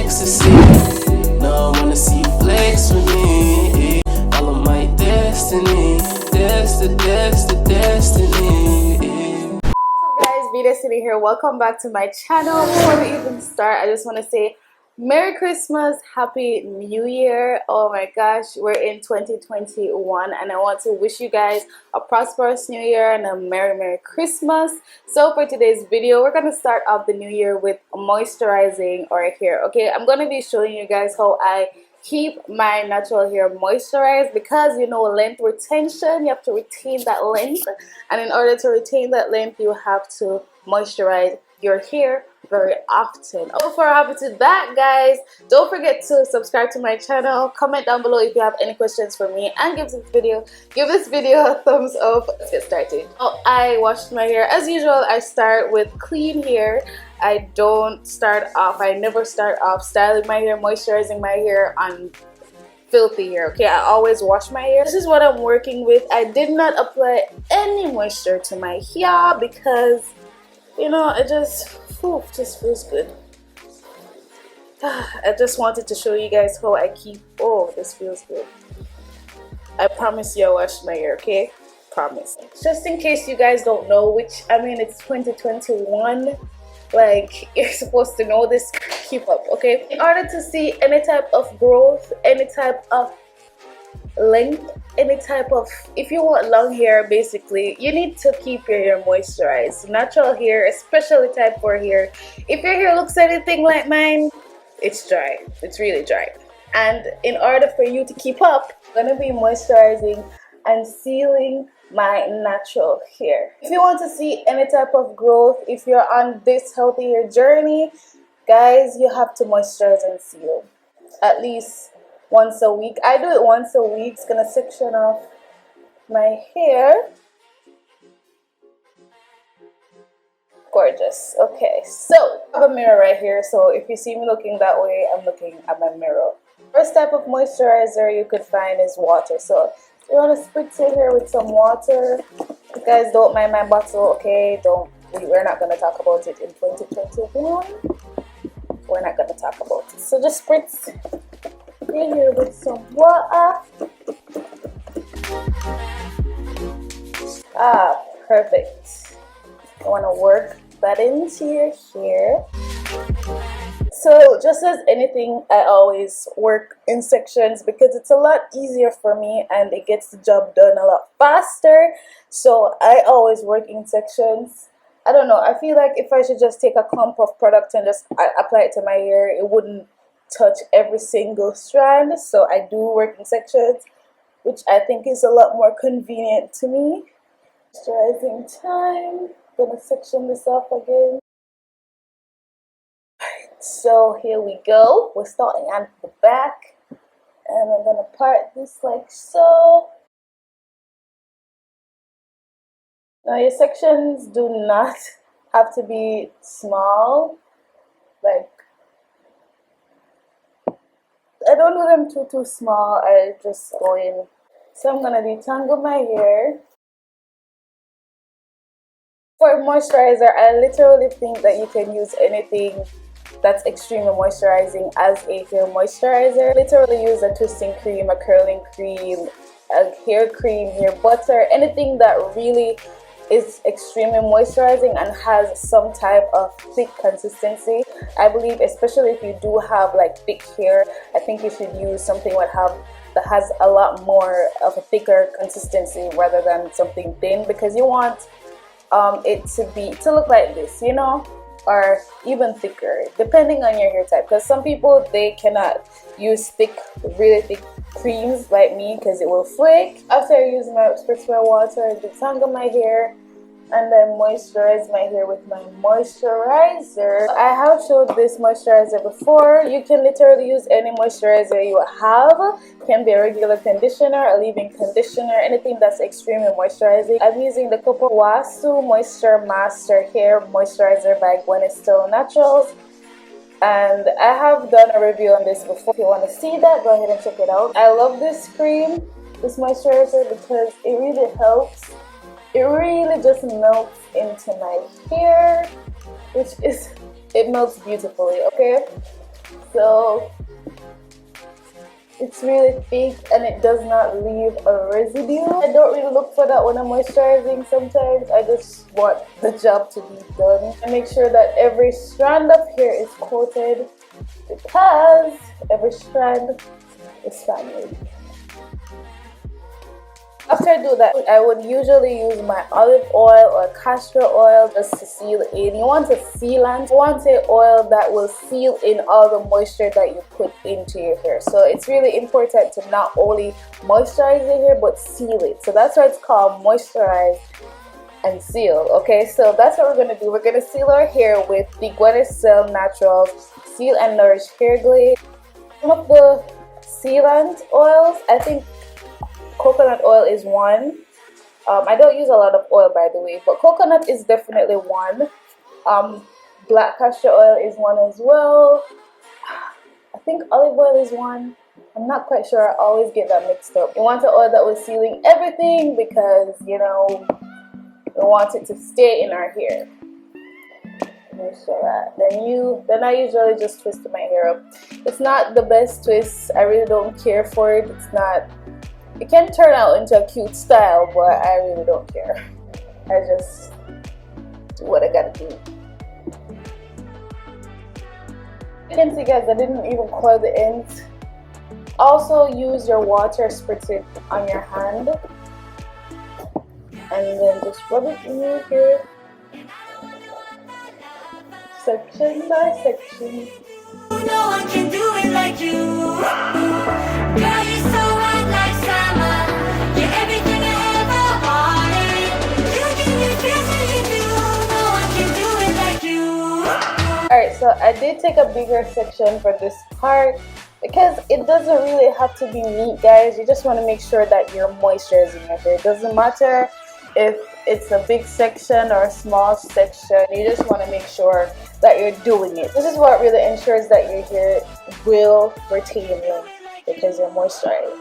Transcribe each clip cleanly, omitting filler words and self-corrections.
ecstasy. Now I wanna see you flex with me. Follow my destiny. Destiny. What's up guys, BDESTINY here. Welcome back to my channel. Before we even start, I just want to say Merry Christmas, Happy New Year. Oh my gosh, we're in 2021 and I want to wish you guys a prosperous New Year and a Merry Christmas. So for today's video, we're going to start off the new year with moisturizing our hair. Okay, I'm going to be showing you guys how I keep my natural hair moisturized, because you know, length retention, you have to retain that length, and in order to retain that length you have to moisturize your hair very often. Before I hop into that, guys, don't forget to subscribe to my channel, comment down below if you have any questions for me, and give this video a thumbs up. Let's get started. Oh, I washed my hair as usual. I start with clean hair. I never start off styling my hair, moisturizing my hair on filthy hair. Okay, I always wash my hair. This is what I'm working with. I did not apply any moisture to my hair because, you know, it just feels good. I just wanted to show you guys how I keep. Oh, this feels good. I promise you I washed my hair, okay? Promise. Just in case you guys don't know, which, I mean, it's 2021. Like, you're supposed to know this. Keep up, okay? In order to see any type of growth, any type of length, any type of, if you want long hair, basically you need to keep your hair moisturized. Natural hair, especially type 4 hair, if your hair looks anything like mine, it's dry. It's really dry. And in order for you to keep up, I'm gonna be moisturizing and sealing my natural hair. If you want to see any type of growth, if you're on this healthy hair journey, guys, you have to moisturize and seal at least once a week. I do it once a week. It's gonna section off my hair. Gorgeous. Okay, so I have a mirror right here, so if you see me looking that way, I'm looking at my mirror. First type of moisturizer you could find is water. So you want to spritz your hair with some water. You guys don't mind my bottle, okay? We're not going to talk about it in 2021. We're not going to talk about it. So just spritz your hair with some water. Ah, perfect. I want to work that into your hair. So just as anything, I always work in sections because it's a lot easier for me and it gets the job done a lot faster. So I always work in sections. I don't know, I feel like if I should just take a clump of product and just apply it to my hair, it wouldn't touch every single strand. So I do work in sections, which I think is a lot more convenient to me. Moisturizing time. Gonna section this off again. So here we go. We're starting at the back, and I'm gonna part this like so. Now your sections do not have to be small. Like, I don't do them too small. I just go in. So I'm gonna detangle my hair. For moisturizer, I literally think that you can use anything that's extremely moisturizing as a hair moisturizer. Literally use a twisting cream, a curling cream, a hair cream, hair butter, anything that really is extremely moisturizing and has some type of thick consistency. I believe, especially if you do have like thick hair, I think you should use something that has a lot more of a thicker consistency rather than something thin, because you want it to look like this, you know, or even thicker, depending on your hair type. Because some people, they cannot use really thick creams like me because it will flake. After I use my spritz my water, I detangle my hair and then moisturize my hair with my moisturizer. I have showed this moisturizer before. You can literally use any moisturizer you have. It can be a regular conditioner, a leave-in conditioner, anything that's extremely moisturizing. I'm using the Cupuacu Moisture Master Hair Moisturizer by BDESTINY Naturals. And I have done a review on this before. If you want to see that, go ahead and check it out. I love this cream, this moisturizer, because it really helps. It really just melts into my hair, which is, it melts beautifully, okay? So it's really thick and it does not leave a residue. I don't really look for that when I'm moisturizing sometimes. I just want the job to be done. I make sure that every strand of hair is coated because every strand is family. After I do that, I would usually use my olive oil or castor oil just to seal in. You want a sealant, you want an oil that will seal in all the moisture that you put into your hair. So it's really important to not only moisturize your hair but seal it. So that's why it's called moisturize and seal. Okay, so that's what we're going to do. We're going to seal our hair with the BDESTINY Naturals Seal and Nourish Hair Glade. Some of the sealant oils, I think coconut oil is one. I don't use a lot of oil, by the way, but coconut is definitely one. Black castor oil is one as well. I think olive oil is one. I'm not quite sure. I always get that mixed up. You want an oil that was sealing everything because, you know, we want it to stay in our hair. Make sure that. Then I usually just twist my hair up. It's not the best twist. I really don't care for it. It's not. It can turn out into a cute style, but I really don't care. I just do what I gotta do. You can see, guys, I didn't even coil the ends. Also, use your water, spritz it on your hand, and then just rub it in your hair, section by section. No one can do it like you. Girl, you're so white like summer. You're everything I ever wanted. You give me feels that you do. No one can do it like you. Alright, so I did take a bigger section for this part because it doesn't really have to be neat, guys. You just want to make sure that you're moisturizing your hair. It doesn't matter if it's a big section or a small section. You just want to make sure that you're doing it. This is what really ensures that your hair will retain length because you're moisturized,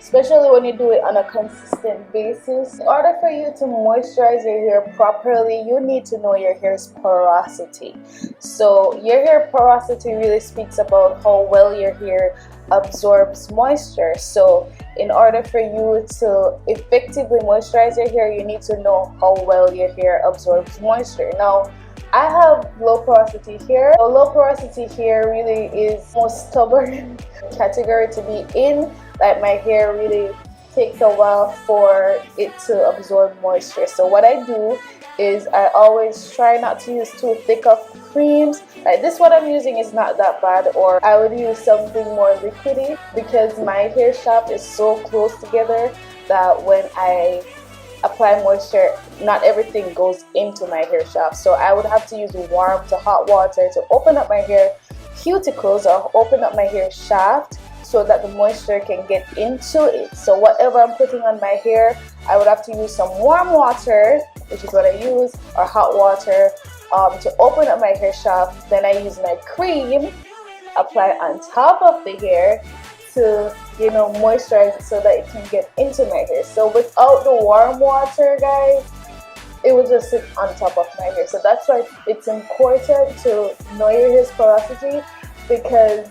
especially when you do it on a consistent basis. In order for you to moisturize your hair properly, you need to know your hair's porosity. So your hair porosity really speaks about how well your hair absorbs moisture. So in order for you to effectively moisturize your hair, you need to know how well your hair absorbs moisture. Now, I have low porosity hair. So low porosity hair really is the most stubborn category to be in. Like, my hair really takes a while for it to absorb moisture. So what I do is I always try not to use too thick of creams. Like this, what I'm using is not that bad, or I would use something more liquidy because my hair shaft is so close together that when I apply moisture, not everything goes into my hair shaft. So I would have to use warm to hot water to open up my hair cuticles or open up my hair shaft so that the moisture can get into it. So whatever I'm putting on my hair, I would have to use some warm water, which is what I use, or hot water to open up my hair shaft. Then I use my cream, apply on top of the hair to, you know, moisturize it so that it can get into my hair. So without the warm water, guys, it will just sit on top of my hair. So that's why it's important to know your hair's porosity, because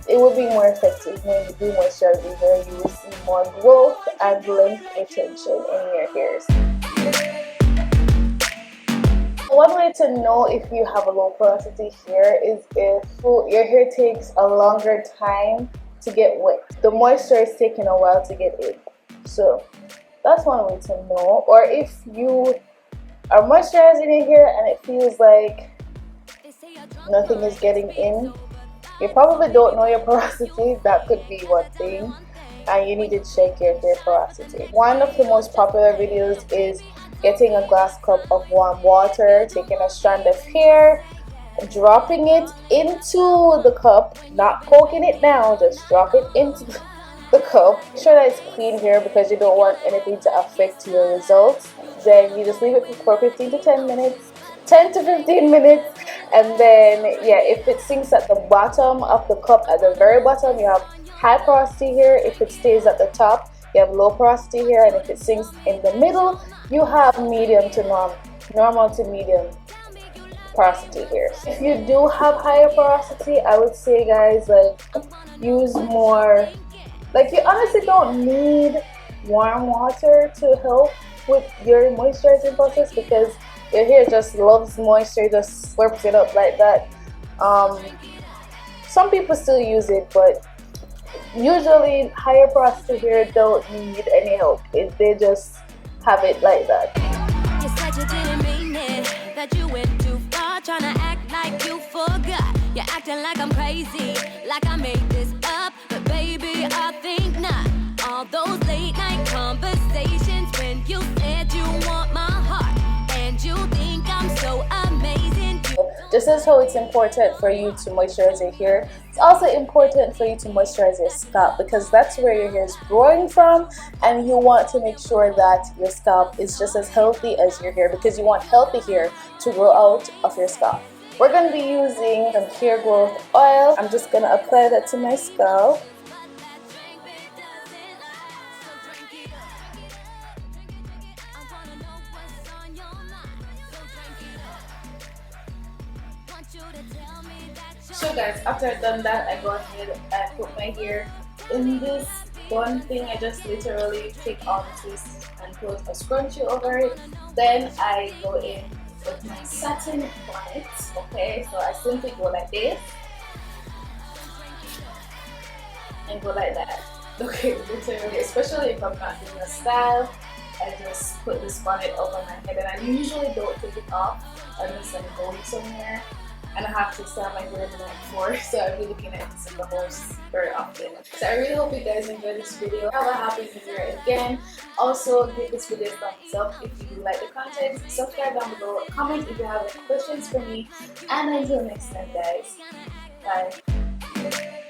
it will be more effective when you do moisturize your hair. You will see more growth and length retention in your hairs. One way to know if you have a low porosity hair is if your hair takes a longer time to get wet. The moisture is taking a while to get in. So that's one way to know. Or if you are moisturizing your hair and it feels like nothing is getting in, you probably don't know your porosity. That could be one thing, and you need to check your hair porosity. One of the most popular videos is getting a glass cup of warm water, taking a strand of hair, dropping it into the cup, not poking it down, just drop it into the cup. Make sure that it's clean hair because you don't want anything to affect your results. Then you just leave it for 15 to 10 minutes, 10 to 15 minutes, and then yeah, if it sinks at the bottom of the cup, at the very bottom, you have high porosity hair. If it stays at the top, you have low porosity hair, and if it sinks in the middle, you have medium to normal to medium porosity here. If you do have higher porosity, I would say, guys, like, use more, like, you honestly don't need warm water to help with your moisturizing process because your hair just loves moisture, just slurps it up like that. Some people still use it, but usually higher porosity hair don't need any help. They just have it like that. You said you didn't mean it, that you went too far, trying to act like you forgot. You're acting like I'm crazy, like I made this up, but baby, I think not. All those late night conversations when you said you want my heart, and you think I'm so amazing. Just as how it's important for you to moisturize your hair, it's also important for you to moisturize your scalp because that's where your hair is growing from, and you want to make sure that your scalp is just as healthy as your hair because you want healthy hair to grow out of your scalp. We're going to be using some hair growth oil. I'm just going to apply that to my scalp. So guys, after I've done that, I go ahead and put my hair in this bun thing. I just literally take off this and put a scrunchie over it. Then I go in with my satin bonnet. Okay, so I simply go like this and go like that. Okay, literally, especially if I'm not doing a style, I just put this bonnet over my head, and I usually don't take it off unless I'm going somewhere and I have to style my hair the night before, so I'll be looking at this in the house very often. So I really hope you guys enjoyed this video. Have a happy new year again. Also, give this video a thumbs up if you do like the content. Subscribe down below, comment if you have any questions for me, and until next time, guys, bye.